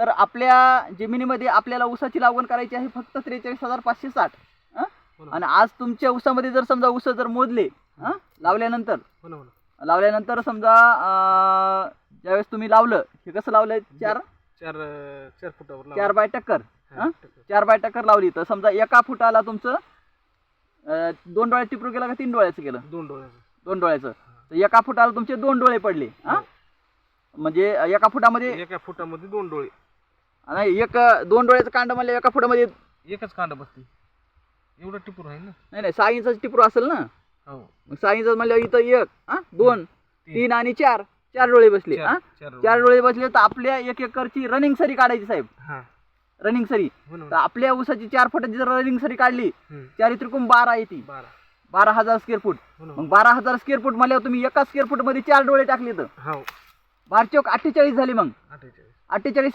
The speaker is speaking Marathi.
तर आपल्या जमिनीमध्ये आपल्याला ऊसाची लागवड करायची आहे फक्त 43,560. आणि आज तुमच्या ऊसामध्ये जर समजा ऊस जर मोजले लावल्यानंतर समजा ज्यावेळेस तुम्ही लावलं, हे कसं लावलंय, 4 फुटावर 4 बाय टक्कर 4 बाय टक्कर लावली, तर समजा एका फुटाला तुमचं 2 डोळ्याचं टिपरू केलं का 3 डोळ्याचं केलं? 2 डोळ्याचं. तर एका फुटाला तुमचे 2 डोळे पडले. म्हणजे एका फुटामध्ये 2 डोळे नाही, 2 डोळ्याचं कांड म्हणलं एका फुटामध्ये एकच कांड बसते. एवढं टिपूर आहे ना? नाही 6 इंचाचं टिपरू असेल ना. मग 6 इंच म्हणलं इथं 1 2 3 आणि 4 डोळे बसले. 4 डोळे बसले तर आपल्या 1 एकरची रनिंग सरी काढायची साहेब. रनिंग सरी तर आपल्या ऊसाची 4 फुटाची जर रनिंग सरी काढली, 4 त्रिकोण 12 येते, 12,000 स्क्वेअर फूट. मग 12,000 स्क्वेअर फूट म्हणल्यावर तुम्ही एका स्क्वेअर फूट मध्ये 4 डोळे टाकले तर 12 चौक 48 झाले. मग 48,000